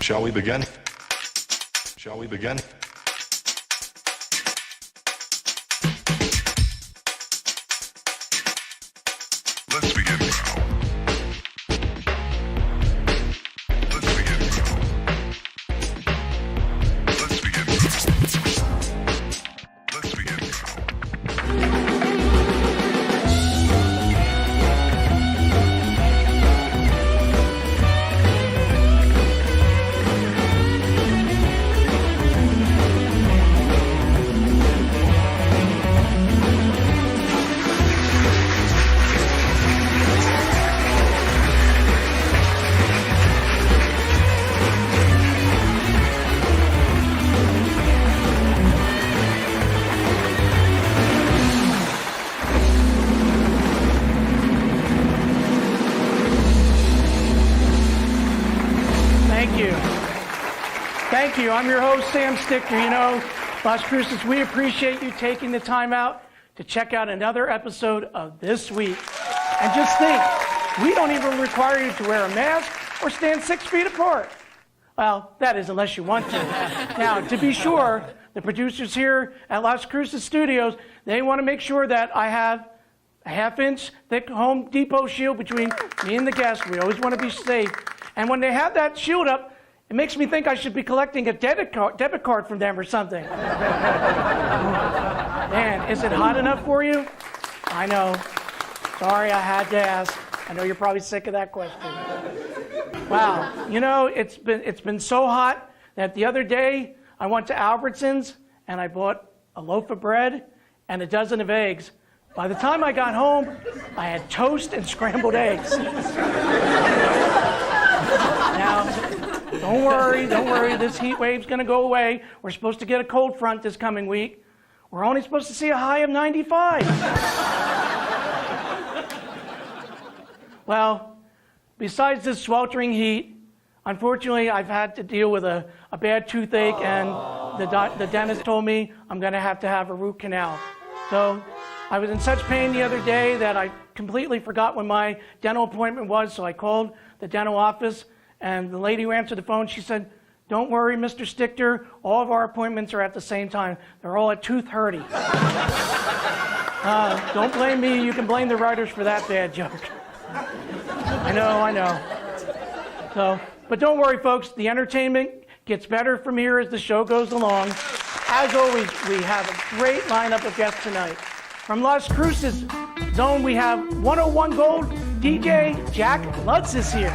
Shall we begin? Shall we begin? Let's begin now. Let's begin now. Let's begin now. Let's begin now. Thank you. I'm your host, Sam Stickler. You know, Las Cruces, we appreciate you taking the time out to check out another episode of This Week. And just think, we don't even require you to wear a mask or stand 6 feet apart. Well, that is unless you want to. Now, to be sure, the producers here at Las Cruces Studios, they want to make sure that I have a half-inch thick Home Depot shield between me and the guest. We always want to be safe. And when they have that shield up, it makes me think I should be collecting a debit card from them or something. Man, is it hot enough for you? I know. Sorry, I had to ask. I know you're probably sick of that question. Wow, you know, it's been so hot that the other day I went to Albertsons and I bought a loaf of bread and a dozen of eggs. By the time I got home, I had toast and scrambled eggs. Now, don't worry, this heat wave's gonna go away. We're supposed to get a cold front this coming week. We're only supposed to see a high of 95. Well, besides this sweltering heat, unfortunately, I've had to deal with a bad toothache, and the dentist told me I'm gonna have to have a root canal. So I was in such pain the other day that I completely forgot when my dental appointment was, so I called the dental office. And the lady who answered the phone, she said, "Don't worry, Mr. Stichter, all of our appointments are at the same time. They're all at 2:30. Don't blame me. You can blame the writers for that bad joke. I know. So, but don't worry, folks. The entertainment gets better from here as the show goes along. As always, we have a great lineup of guests tonight. From Las Cruces Zone, we have 101 Gold DJ Jack Lutz is here.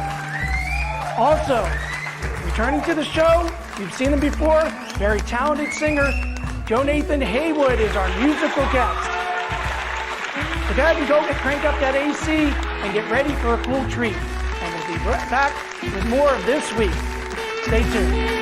Also, returning to the show, you've seen him before, very talented singer, Joe Nathan Haywood is our musical guest. So go ahead and go crank up that AC and get ready for a cool treat. And we'll be right back with more of This Week. Stay tuned.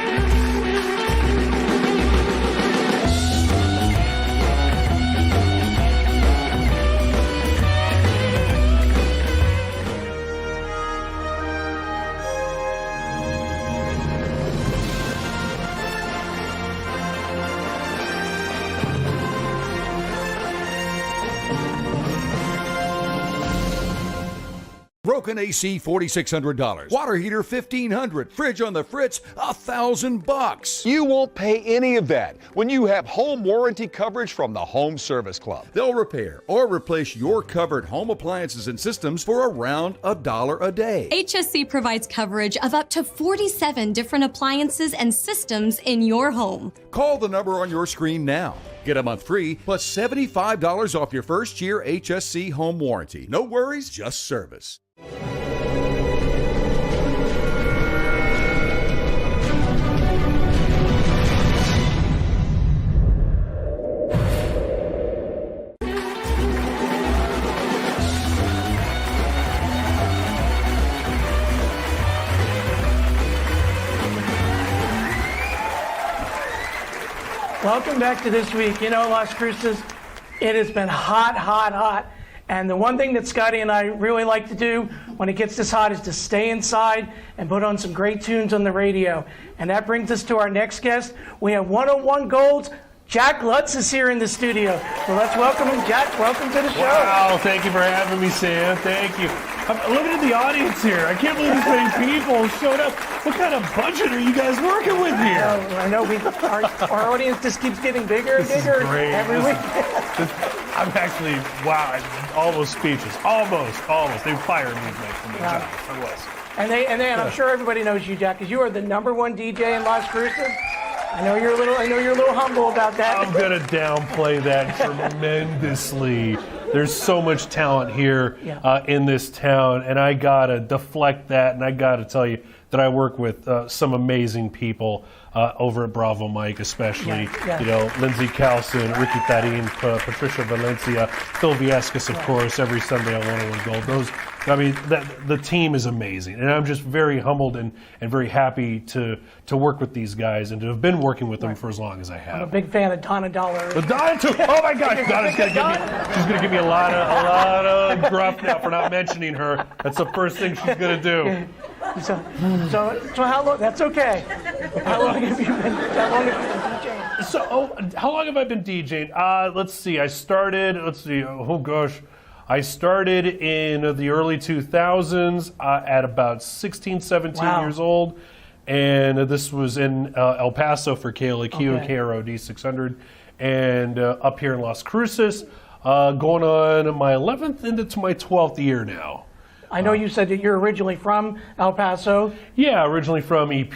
Broken AC, $4,600. Water heater, $1,500. Fridge on the fritz, $1,000. You won't pay any of that when you have home warranty coverage from the Home Service Club. They'll repair or replace your covered home appliances and systems for around $1 a day. HSC provides coverage of up to 47 different appliances and systems in your home. Call the number on your screen now. Get a month free plus $75 off your first year HSC home warranty. No worries, just service. Welcome back to This Week. You know, Las Cruces, it has been hot. And the one thing that Scotty and I really like to do when it gets this hot is to stay inside and put on some great tunes on the radio. And that brings us to our next guest. We have 101 Gold's Jack Lutz is here in the studio. So let's welcome him. Jack, welcome to the show. Wow, thank you for having me, Sam. Thank you. I'm looking at the audience here. I can't believe this many people showed up. What kind of budget are you guys working with here? I know our audience just keeps getting bigger and bigger every week. I'm actually, wow, I'm almost speechless. Almost. They fired me from the job. I was. And I'm sure everybody knows you, Jack, because you are the #1 DJ in Las Cruces. I know you're a little humble about that. I'm gonna downplay that tremendously. There's so much talent here in this town, and I gotta deflect that, and I gotta tell you that I work with some amazing people over at Bravo Mike, especially you know, Lindsay Calson, Ricky Tarin, Patricia Valencia, Phil Viescas, of course, every Sunday on 101 Gold. Those, I mean, the team is amazing, and I'm just very humbled and very happy to work with these guys and to have been working with them for as long as I have. I'm a big fan of Donna Dollar. Donna too. Oh my gosh, Donna's gonna give me. She's gonna give me a lot of gruff now for not mentioning her. That's the first thing she's gonna do. So how long? That's okay. How long have you been DJing? So, how long have I been DJing? Let's see. I started. Oh gosh. I started in the early 2000s at about 16, 17 years old. And this was in El Paso for KLAQ and KROD 600. And up here in Las Cruces, going on my 11th into my 12th year now. I know you said that you're originally from El Paso. Yeah, originally from EP,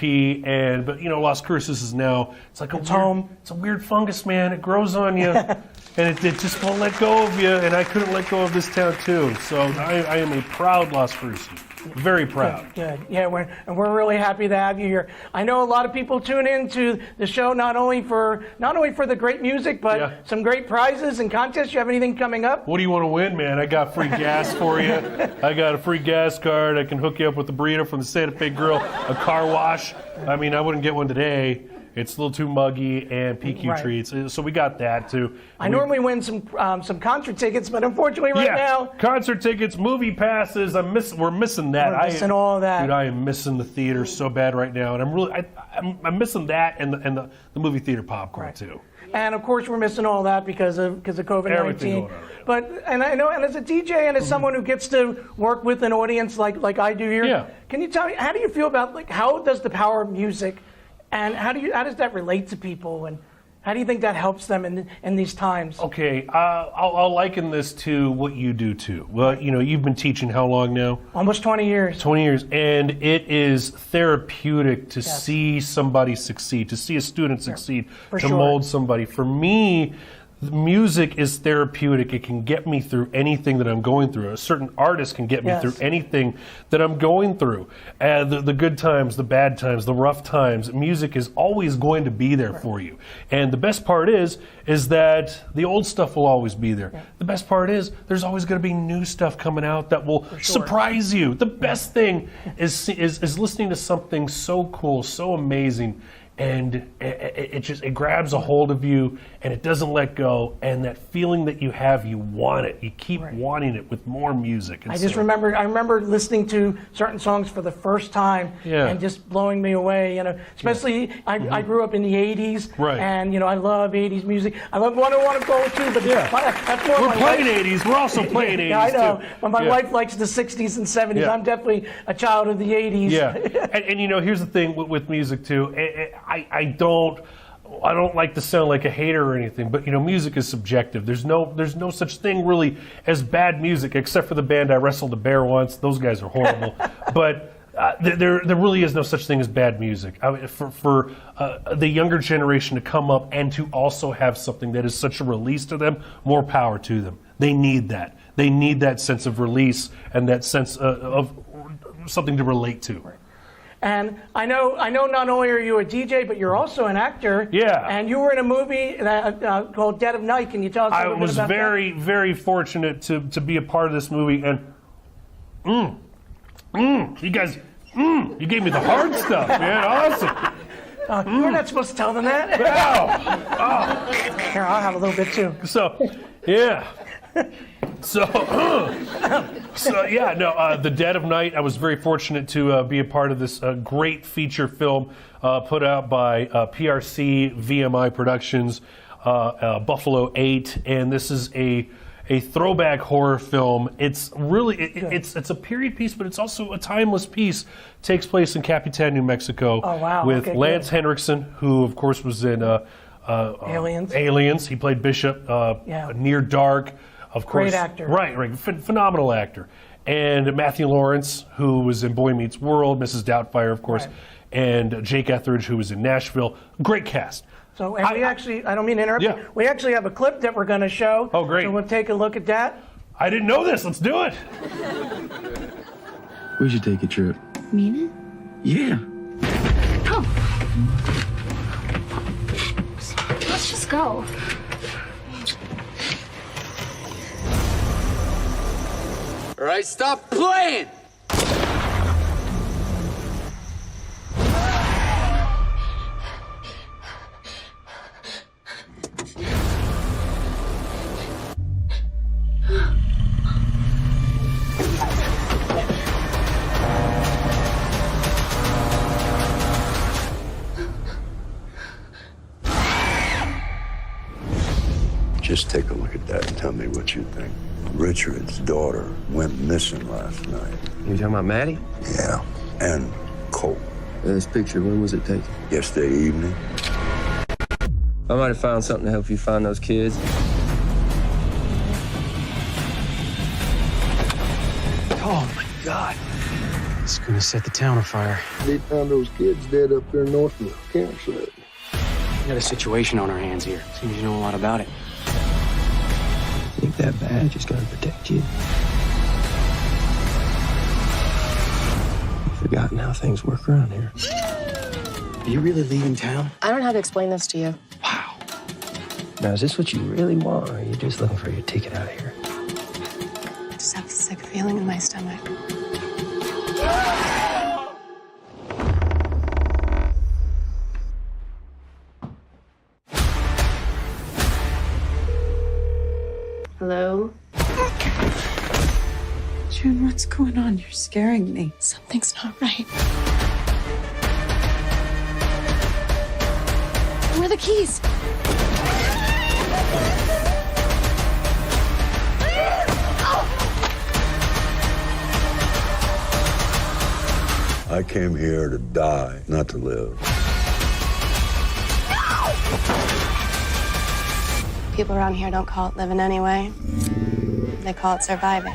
but you know, Las Cruces is now, it's like home. It's a weird fungus, man. It grows on you, and it just won't let go of you, and I couldn't let go of this town too. So I am a proud Las Cruces. Very proud. Good. Yeah, we're really happy to have you here. I know a lot of people tune in to the show not only for the great music, but some great prizes and contests. You have anything coming up? What do you want to win, man? I got free gas for you. I got a free gas card. I can hook you up with a burrito from the Santa Fe Grill, a car wash. I mean, I wouldn't get one today. It's a little too muggy, and PQ treats. So we got that too. I normally win some concert tickets, but unfortunately now concert tickets, movie passes. We're missing that. We're missing all that. Dude, I am missing the theater so bad right now, and I'm missing that and the movie theater popcorn too. And of course, we're missing all that because of COVID-19. But I know, and as a DJ and as someone who gets to work with an audience like I do here, can you tell me, how do you feel about how does the power of music, and how does that relate to people, and how do you think that helps them in these times? Okay, I'll liken this to what you do too. Well, you know, you've been teaching how long now? Almost 20 years. 20 years, and it is therapeutic to see somebody succeed, to see a student succeed, to mold somebody. For me, music is therapeutic. It can get me through anything that I'm going through. A certain artist can get me through anything that I'm going through. The good times, the bad times, the rough times. Music is always going to be there for you. And the best part is that the old stuff will always be there. The best part is there's always going to be new stuff coming out that will surprise you. The best thing is listening to something so cool, so amazing, and it grabs a hold of you, and it doesn't let go, and that feeling that you have, you want it. You keep wanting it with more music. And I remember listening to certain songs for the first time and just blowing me away. You know, especially I grew up in the '80s, and you know, I love '80s music. I love 101 Gold too, but that's more. We're playing '80s. We're also playing '80s. Yeah, I know. Too. But my wife likes the '60s and '70s. Yeah. I'm definitely a child of the '80s. Yeah, and you know, here's the thing with music too. I don't like to sound like a hater or anything, but you know, music is subjective. There's no such thing really as bad music, except for the band I wrestled a bear once. Those guys are horrible. But there really is no such thing as bad music. I mean, for the younger generation to come up and to also have something that is such a release to them, more power to them. They need that. They need that sense of release and that sense of something to relate to. Right. And I know not only are you a DJ, but you're also an actor. Yeah. And you were in a movie called Dead of Night. Can you tell us a little bit about that? I was very fortunate to be a part of this movie. And you guys, you gave me the hard stuff, man. Awesome. You're not supposed to tell them that. Oh. Here, I'll have a little bit too. So, yeah. The Dead of Night. I was very fortunate to be a part of this great feature film put out by PRC VMI Productions, Buffalo 8, and this is a a throwback horror film. It's really it's a period piece, but it's also a timeless piece. Takes place in Capitan, New Mexico. Oh, wow. With Okay, Lance good. Henriksen, who of course was in Aliens. Aliens. He played Bishop. Near Dark. Of course. Great actor. Right. Phenomenal actor. And Matthew Lawrence, who was in Boy Meets World, Mrs. Doubtfire, of course, Right. and Jake Etheridge, who was in Nashville. Great cast. So, and I don't mean to interrupt Yeah. you. We actually have a clip that we're going to show. Oh, great. So we'll take a look at that. I didn't know this. Let's do it. We should take a trip. Mean it? Yeah. Let's just go. All right, stop playing! Just take a look at that and tell me what you think. Richard's daughter went missing last night. You talking about Maddie? Yeah, and Cole. This picture, when was it taken? Yesterday evening. I might have found something to help you find those kids. Oh my God. It's gonna set the town afire. They found those kids dead up there north of the campsite. We got a situation on our hands here. Seems you know a lot about it. Think that badge is gonna protect you? You've forgotten how things work around here. Are you really leaving town? I don't know how to explain this to you. Wow. Now, is this what you really want, or are you just looking for your ticket out of here? I just have a sick feeling in my stomach. Hello? June, what's going on? You're scaring me. Something's not right. Where are the keys? I came here to die, not to live. People around here don't call it living anyway. They call it surviving.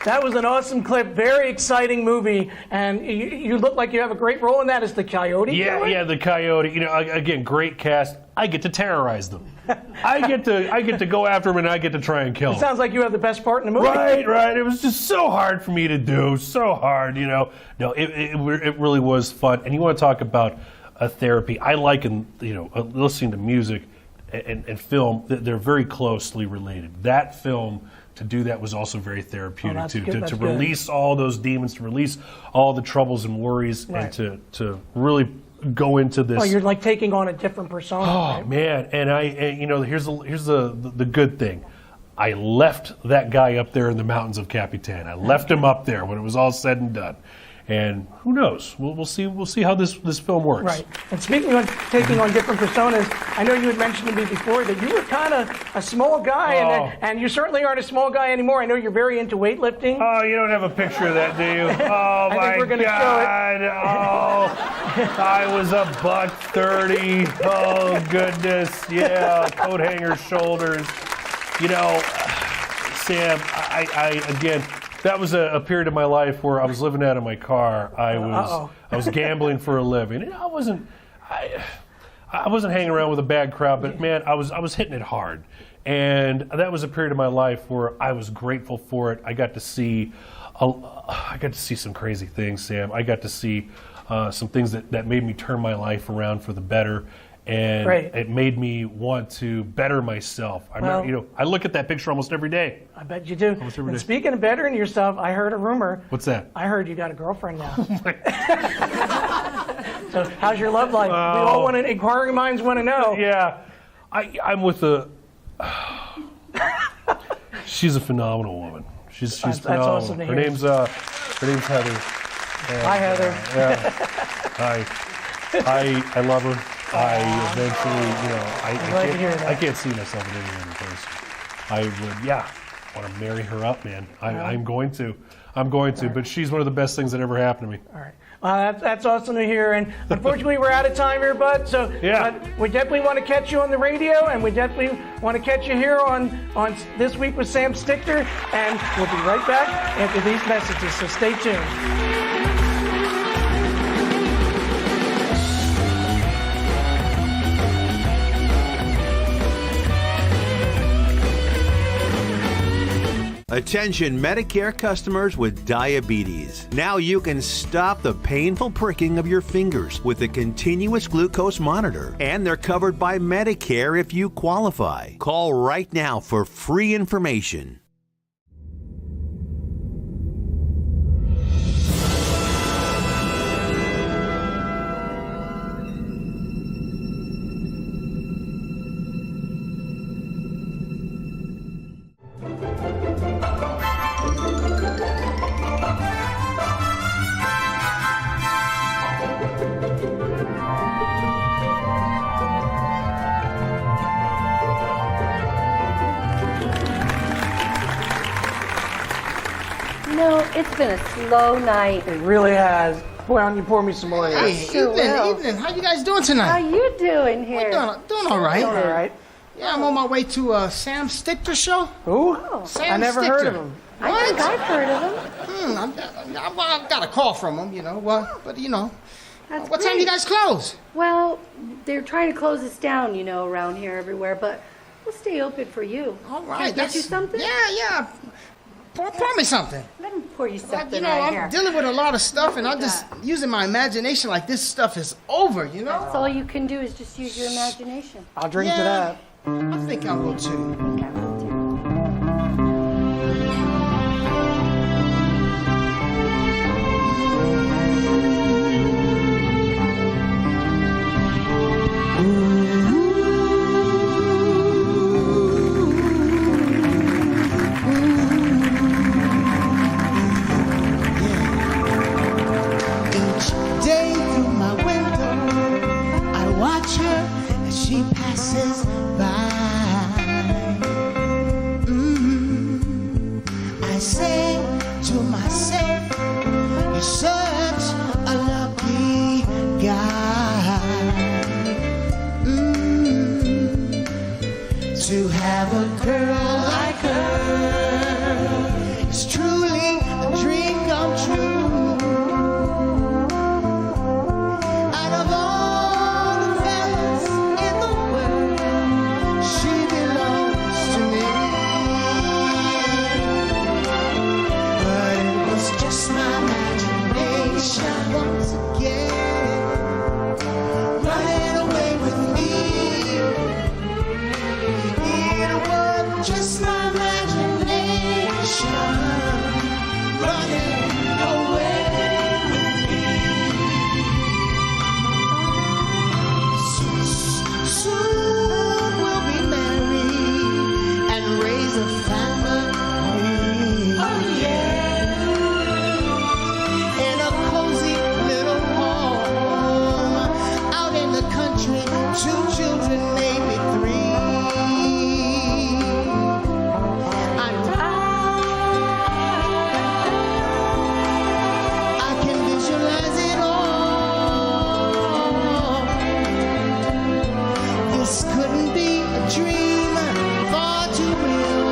That was an awesome clip, very exciting movie, and you look like you have a great role in that as the coyote. killer? Yeah, the coyote. You know, again, great cast. I get to terrorize them. I get to go after them, and I get to try and kill It them. sounds like you have the best part in the movie. Right. It was just so hard for me to do. So hard, you know. No, it really was fun. And you want to talk about a therapy? I liken, listening to music and film. They're very closely related. That film, to do that, was also very therapeutic that's too. good, that's To good. release all those demons, to release all the troubles and worries, Right. and to really go into this. Oh, you're like taking on a different persona. Oh right? man, and here's the good thing. I left that guy up there in the mountains of Capitan. I left him up there when it was all said and done. And who knows? We'll see how this film works. Right. And speaking of taking on different personas, I know you had mentioned to me before that you were kind of a small guy, and you certainly aren't a small guy anymore. I know you're very into weightlifting. Oh, you don't have a picture of that, do you? Oh I my think we're gonna show it. God! Oh, I was a $130. Oh goodness, yeah, coat hanger shoulders. You know, Sam, I again. That was a period of my life where I was living out of my car. I was gambling for a living. And I wasn't hanging around with a bad crowd, but man, I was hitting it hard. And that was a period of my life where I was grateful for it. I got to see some crazy things, Sam. I got to see some things that made me turn my life around for the better. And Right. it made me want to better myself. I remember, I look at that picture almost every day. I bet you do. every And day. speaking of bettering yourself, I heard a rumor. What's that? I heard you got a girlfriend now. So how's your love life? We all want to, inquiring minds want to know. Yeah, I'm with she's a phenomenal woman. She's That's phenomenal. awesome to Her hear. name's Heather. Hi, Heather. I love her. I eventually, glad to hear that. I can't see myself in any other person. I would, want to marry her up, man. I'm going to. But she's one of the best things that ever happened to me. All right. That's awesome to hear. And unfortunately, we're out of time here, Bud. So we definitely want to catch you on the radio, and we definitely want to catch you here on This Week with Sam Stichter. And we'll be right back after these messages. So stay tuned. Attention Medicare customers with diabetes. Now you can stop the painful pricking of your fingers with a continuous glucose monitor. And they're covered by Medicare if you qualify. Call right now for free information. It's been a slow night. It really has. Boy, why don't you pour me some more? Hey, evening. How you guys doing tonight? How you doing here? We're doing all right. All right. Yeah, I'm on my way to Sam Stichter show. Who? Sam I never Stichter. heard of him. What? I think I've heard of him. I got a call from him, That's what time you guys close? Well, they're trying to close us down, around here everywhere, but we'll stay open for you. All right. Can I get you something? Yeah. Pour me something. Let me pour you something I'm dealing with a lot of stuff, and I'm just using my imagination like this stuff is over, That's all you can do is just use your imagination. I'll drink to that. I think I will too. She passes by. I say to myself, you're such a lucky guy. To have a girl like her is truly a dream come true. Once again, running away with me. It was just my imagination, running away with me. Soon we'll be married and raise a family. Oh yeah. Two children, maybe three. I can visualize it all. This couldn't be a dream, far too real,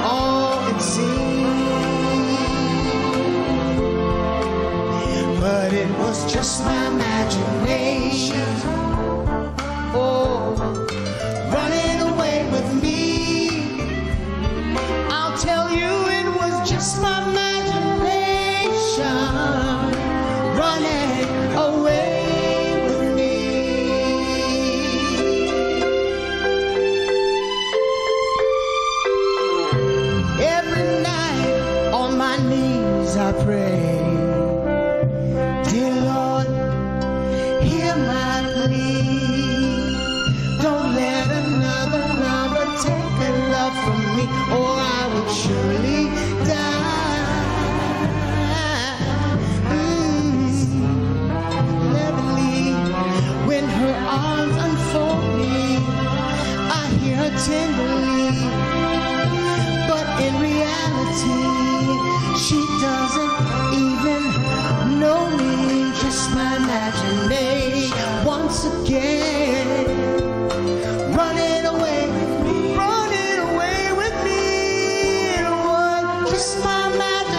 all it seemed. But it was just my imagination. Oh, running away with me. I'll tell you it was just my imagination, running away with me. Every night on my knees I pray, dear Lord, hear my plea. Don't let another lover take a love from me, or I would surely die. tenderly, but in reality, she doesn't even know me. Just my imagination once again, running away with me. It was just my imagination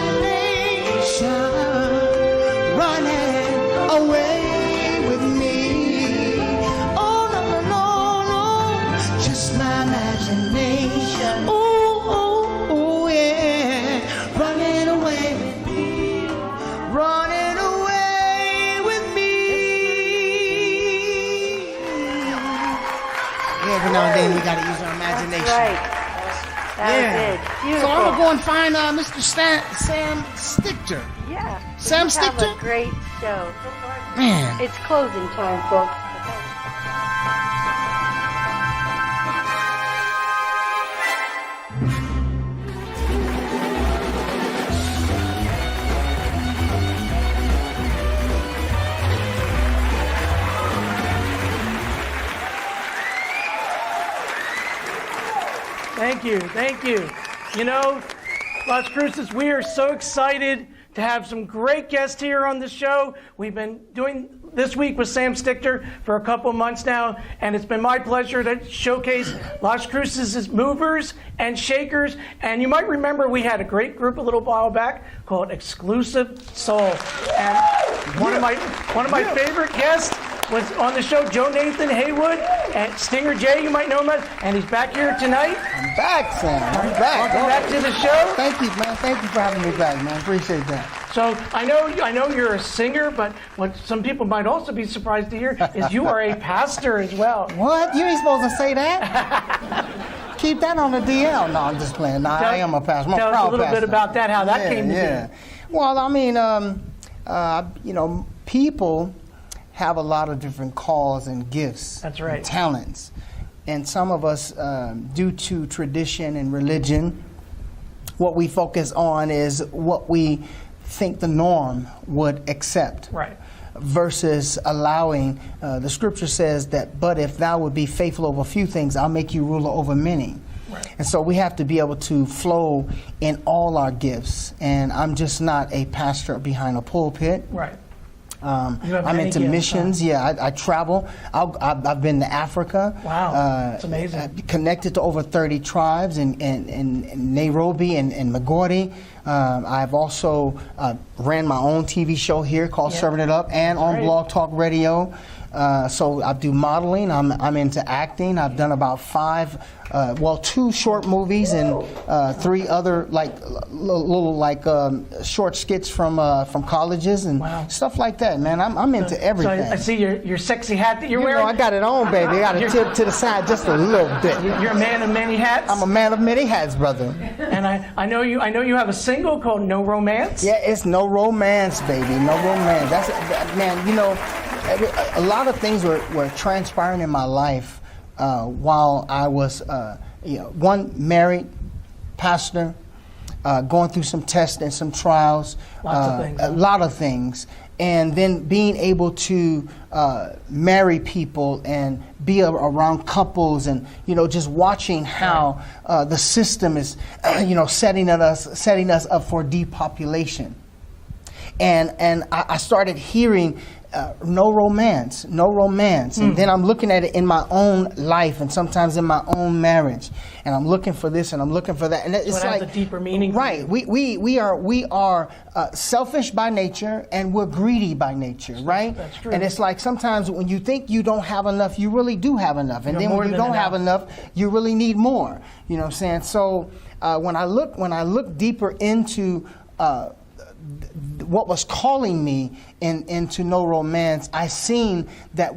running away with me. Oh no no no no, just my imagination. Oh yeah, running away with me, running away with me. Yeah, every now and then we gotta use our imagination. That's right. That was it. So I'm Beautiful. gonna go and find Mr. Sam Stichter. Yeah. Sam You Stichter? have a great show. Man. It's closing time, folks. Thank you, thank you. You know, Las Cruces, we are so excited to have some great guests here on the show. We've been doing this week with Sam Stichter for a couple months now, and it's been my pleasure to showcase Las Cruces' movers and shakers. And you might remember we had a great group a little while back called Exclusive Soul. And one of my favorite guests was on the show, Joe Nathan Haywood, and Stinger J, you might know him as, and he's back here tonight. I'm back, Sam. I'm back. Welcome back to the show. Thank you, man. Thank you for having me back, man. Appreciate that. So I know you're a singer, but what some people might also be surprised to hear is you are a pastor as well. What? You ain't supposed to say that? Keep that on the DL. No, I'm just playing. No, I am a pastor. I'm a Tell proud us a little pastor. bit about that, how that came to be. Well, I mean, you know, people have a lot of different calls and gifts. That's right. And talents. And some of us, due to tradition and religion, what we focus on is what we think the norm would accept. Right. Versus allowing, the scripture says that, but if thou would be faithful over a few things, I'll make you ruler over many. Right. And so we have to be able to flow in all our gifts. And I'm just not a pastor behind a pulpit. Right. I'm into missions. Huh? Yeah, I travel. I've been to Africa. Wow, that's amazing. Connected to over 30 tribes in Nairobi and Magori. I've also ran my own TV show here called Serving It Up, and on Blog Talk Radio. So I do modeling. I'm into acting. I've done about 2 short movies and 3 other little short skits from colleges and stuff like that. Man, I'm into everything. So I see your sexy hat that you're wearing. I got it on, baby. I got it tipped to the side just a little bit. You're a man of many hats. I'm a man of many hats, brother. And I know you have a single called No Romance. Yeah, it's No Romance, baby. No Romance. Man, you know, a lot of things were transpiring in my life while I was, one, married, pastor, going through some tests and some trials. A lot of things. And then being able to marry people and be around couples, and just watching how the system is, setting us up for depopulation. And I started hearing no romance. And then I'm looking at it in my own life and sometimes in my own marriage. And I'm looking for this and I'm looking for that. And it's so it like has a deeper meaning. Right. We are selfish by nature, and we're greedy by nature, right? That's true. And it's like sometimes when you think you don't have enough, you really do have enough. And then when you don't have enough, you really need more. You know what I'm saying? So when I look deeper into what was calling me into No Romance, I seen that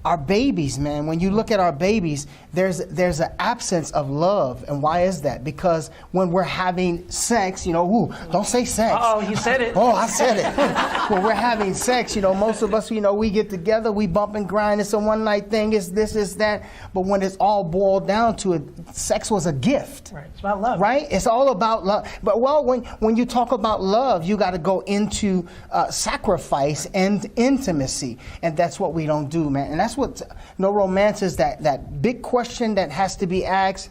our babies, man, when you look at our babies, there's an absence of love. And why is that? Because when we're having sex, don't say sex. Oh, you said it. Oh, I said it. When we're having sex, most of us, we get together, we bump and grind, it's a one-night thing, it's this, it's that. But when it's all boiled down to it, sex was a gift. Right, it's about love. Right? It's all about love. But when you talk about love, you got to go into sacrifice and intimacy. And that's what we don't do, man. And that's what No Romance is, that big question question that has to be asked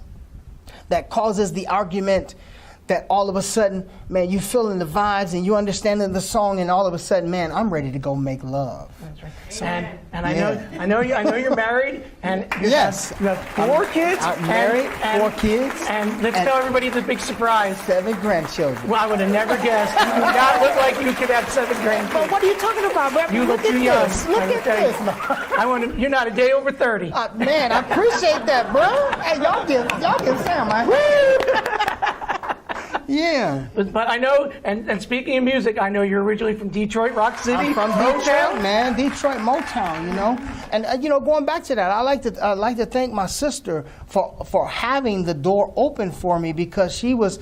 that causes the argument, that all of a sudden, man, you feeling the vibes and you understanding the song, and all of a sudden, man, I'm ready to go make love. That's right. So, and yeah. I know you're married, and you Yes. have 4 kids. I'm married, 4 kids. And let's tell everybody the big surprise. 7 grandchildren. Well, I would have never guessed. You do not look like you could have 7 grandkids. But what are you talking about, bro? You look Look too at young. this. Look at this. You're not a day over 30. Man, I appreciate that, bro. Hey, y'all give Sam a Yeah. But I know, and speaking of music, I know you're originally from Detroit, Rock City. I'm from Detroit, man. Detroit, Motown, you know. And going back to that, I like to thank my sister for having the door open for me, because she was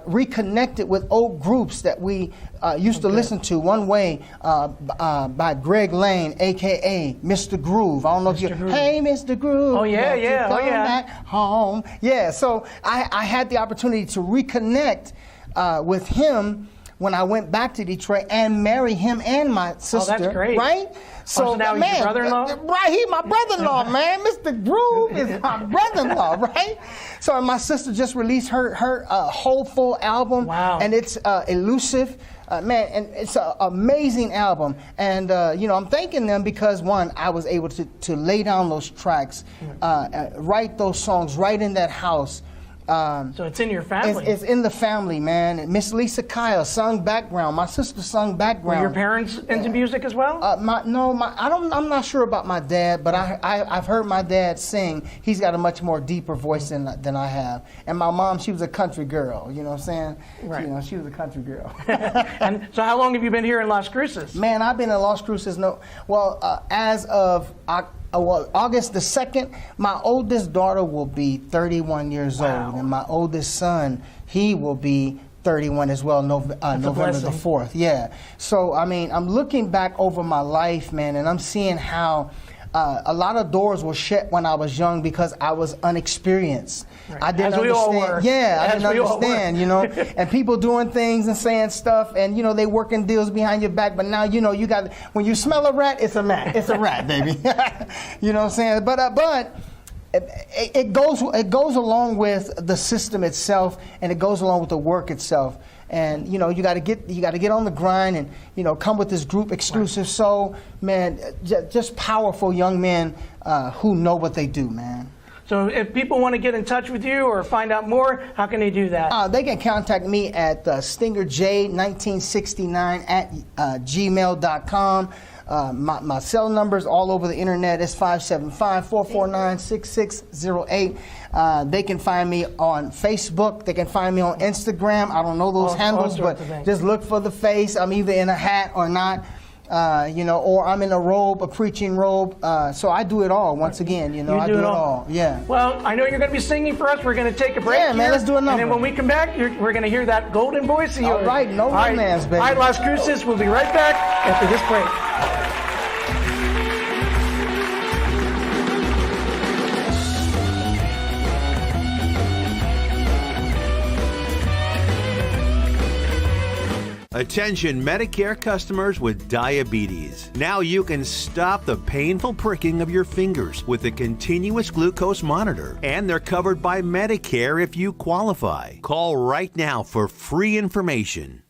reconnected with old groups that we used to listen to. One Way by Greg Lane, a.k.a. Mr. Groove. I don't know if you're... Hey, Mr. Groove. Oh, yeah, yeah. Come Oh, yeah. back home. Yeah, so I had the opportunity to reconnect with him when I went back to Detroit and marry him and my sister. Oh, that's great. Right? So now he's your brother-in-law? Right, he's my brother-in-law, man. Mr. Groove is my brother-in-law, right? So my sister just released her whole full album. Wow. And it's Elusive. Man, and it's an amazing album. And, I'm thanking them because, one, I was able to lay down those tracks, write those songs right in that house. So it's in your family. It's in the family, man. And Miss Lisa Kyle sung background. My sister sung background. Were your parents into music as well? I'm not sure about my dad, but I've heard my dad sing. He's got a much more deeper voice than I have. And my mom, she was a country girl. You know what I'm saying? Right. She was a country girl. And so how long have you been here in Las Cruces? Man, I've been in Las Cruces. As of August the 2nd, my oldest daughter will be 31 years old, and my oldest son, he will be 31 as well, November the 4th. Yeah. So, I mean, I'm looking back over my life, man, and I'm seeing how a lot of doors were shut when I was young because I was unexperienced. Right. I didn't As we understand. all were. Yeah, I As didn't we all understand, were. and people doing things and saying stuff, and they working deals behind your back. But now, you got, when you smell a rat, it's a rat. It's a rat, baby. You know what I'm saying? But it goes along with the system itself, and it goes along with the work itself. And you got to get on the grind, and come with this group exclusive soul, man. Just powerful young men who know what they do, man. So if people want to get in touch with you or find out more, how can they do that? They can contact me at StingerJ1969 at gmail.com. My cell numbers all over the internet is 575-449-6608. They can find me on Facebook. They can find me on Instagram. I don't know those handles, but just look for the face. I'm either in a hat or not. Or I'm in a robe, a preaching robe. So I do it all. Once again, I do it all. Yeah. Well, I know you're going to be singing for us. We're going to take a break. Yeah, man, let's do a number. And then when we come back, we're going to hear that golden voice of yours. All right, no romance, baby. All right, Las Cruces, we'll be right back after this break. Attention Medicare customers with diabetes. Now you can stop the painful pricking of your fingers with a continuous glucose monitor, and they're covered by Medicare if you qualify. Call right now for free information.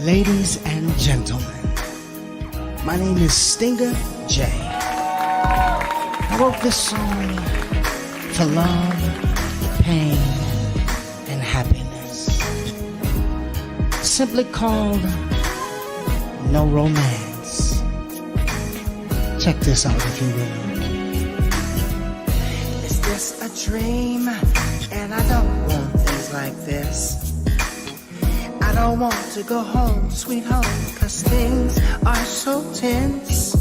Ladies and gentlemen, my name is Stinger J. I wrote this song for love, pain, and happiness. Simply called No Romance. Check this out if you will. Is this a dream? And I don't want things like this. I don't want to go home, sweet home, 'cause things are so tense.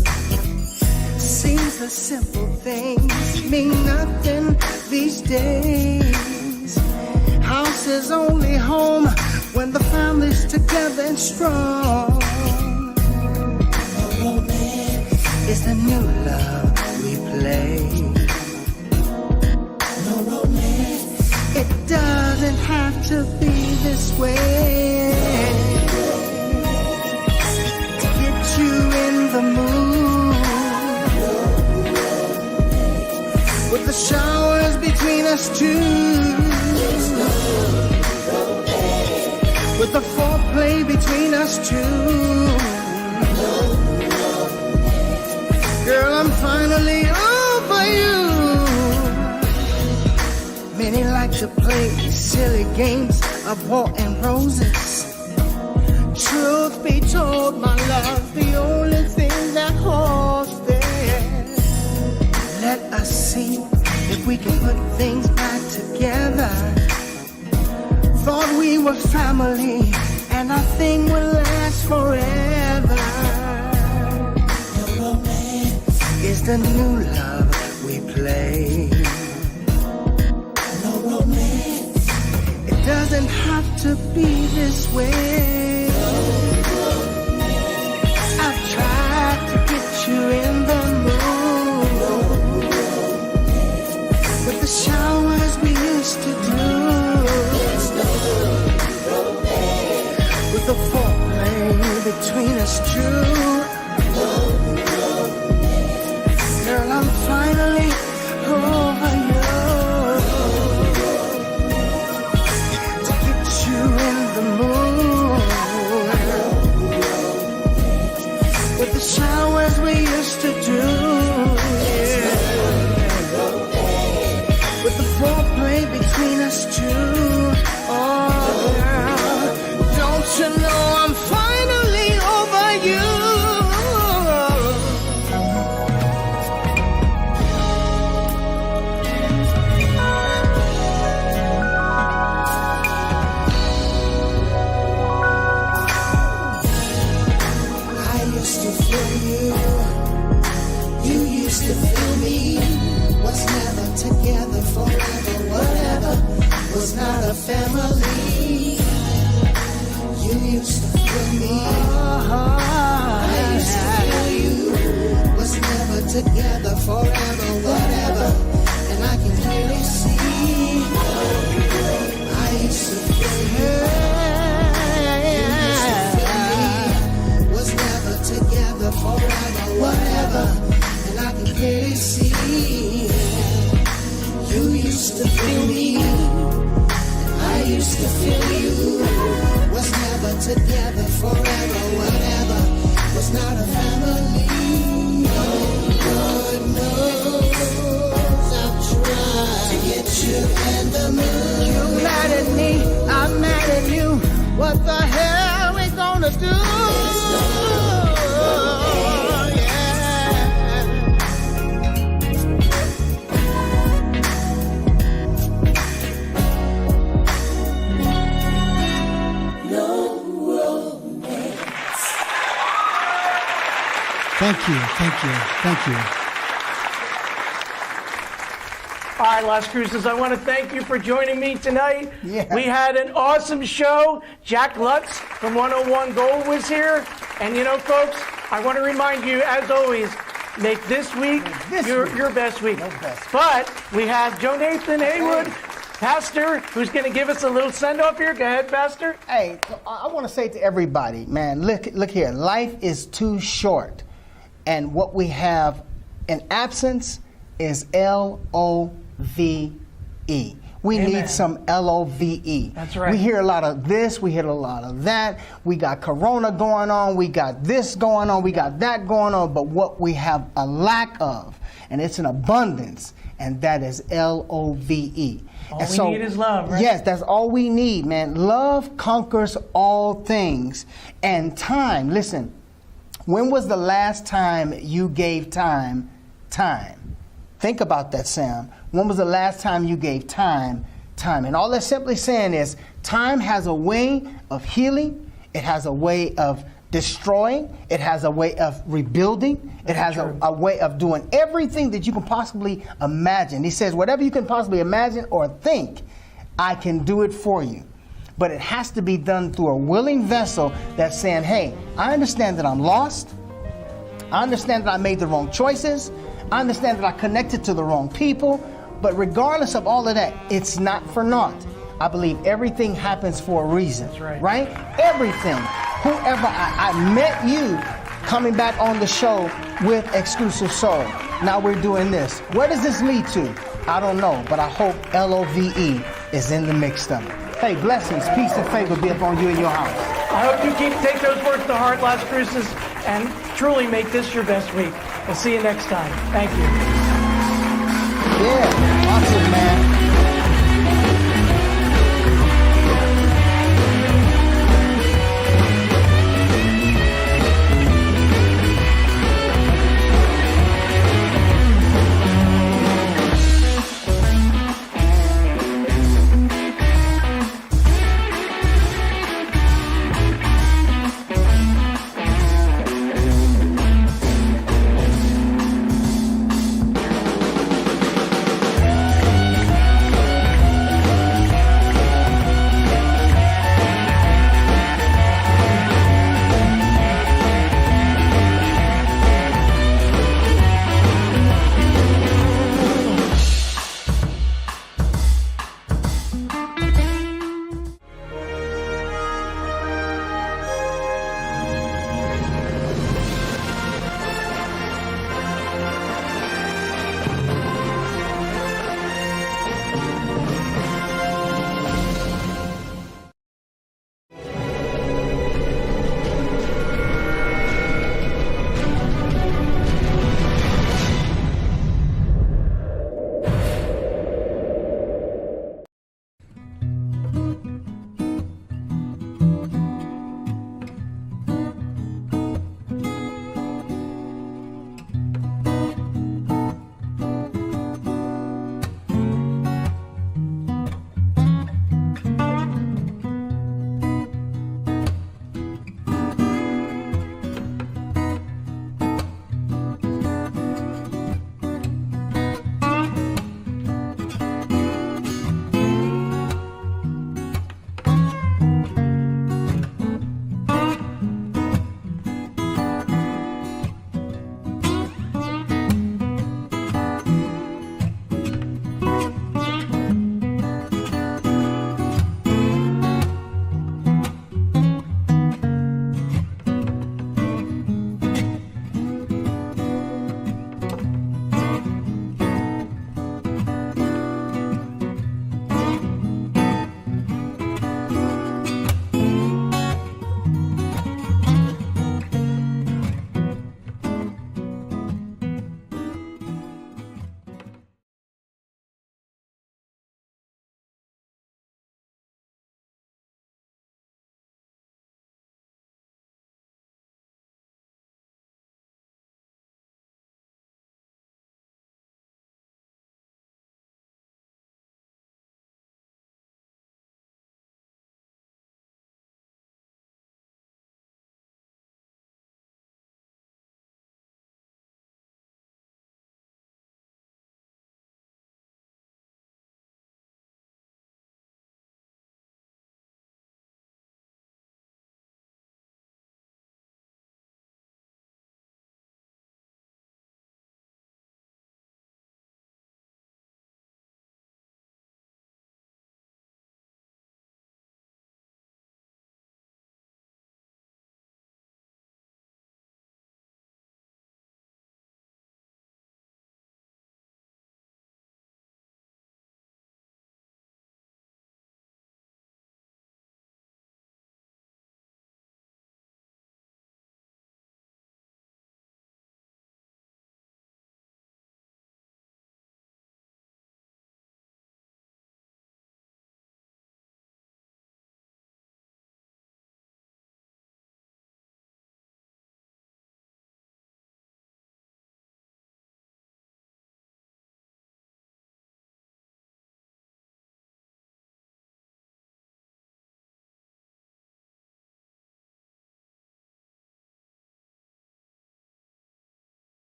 the simple things mean nothing these days. House is only home when the family's together and strong. It's the new love we play. No romance. It doesn't have to be this way. To get you in the mood, with the showers between us two, with the foreplay between us two. Girl, I'm finally over you. Many like to play silly games of war and roses. Truth be told, my love, the only thing that holds there. Let us see if we can put things back together. Thought we were family, and our thing will last forever. It's the new love we play. No romance. It doesn't have to be this way. I've tried to get you in the mood, with the showers we used to do, with the foreplay between us two. Girl, I'm finally over you. To get you in the mood, with the showers we used to do, yeah. With the foreplay between us two. Oh, girl, don't you know I'm finally over you? Together forever, whatever was not a family. You used to feel me. I used to feel you. Was never together forever, whatever. And I can clearly see. I used to feel you. You used to feel me. Was never together forever, whatever. And I can clearly see. You used to feel me, and I used to feel you. Was never together forever, whatever. Was not a family. Lord knows I've tried to get you in the mood. You mad at me, I'm mad at you. What the hell we gonna do? Thank you, thank you, thank you. All right, Las Cruces, I want to thank you for joining me tonight. Yeah. We had an awesome show. Jack Lutz from 101 Gold was here. And you know, folks, I want to remind you, as always, make this week your best week. But we have Joe Nathan Haywood, Pastor, who's going to give us a little send-off here. Go ahead, Pastor. Hey, I want to say to everybody, man, look here. Life is too short. And what we have in absence is Love. We Amen. need some Love. That's right. We hear a lot of this, we hear a lot of that. We got Corona going on, we got this going on, we got that going on. But what we have a lack of, and it's an abundance, and that is Love. All we need is love, right? Yes, that's all we need, man. Love conquers all things. And time, listen, when was the last time you gave time? Think about that, Sam. When was the last time you gave time? And all that's simply saying is time has a way of healing. It has a way of destroying. It has a way of rebuilding. It has a way of doing everything that you can possibly imagine. He says, whatever you can possibly imagine or think, I can do it for you. But it has to be done through a willing vessel that's saying, hey, I understand that I'm lost. I understand that I made the wrong choices. I understand that I connected to the wrong people. But regardless of all of that, it's not for naught. I believe everything happens for a reason. That's right. Everything. Whoever I met you coming back on the show with Exclusive Soul. Now we're doing this. Where does this lead to? I don't know, but I hope LOVE is in the mix of it. Hey, blessings, peace, and favor be upon you and your house. I hope you take those words to heart, Las Cruces, and truly make this your best week. We'll see you next time. Thank you. Yeah, awesome, man.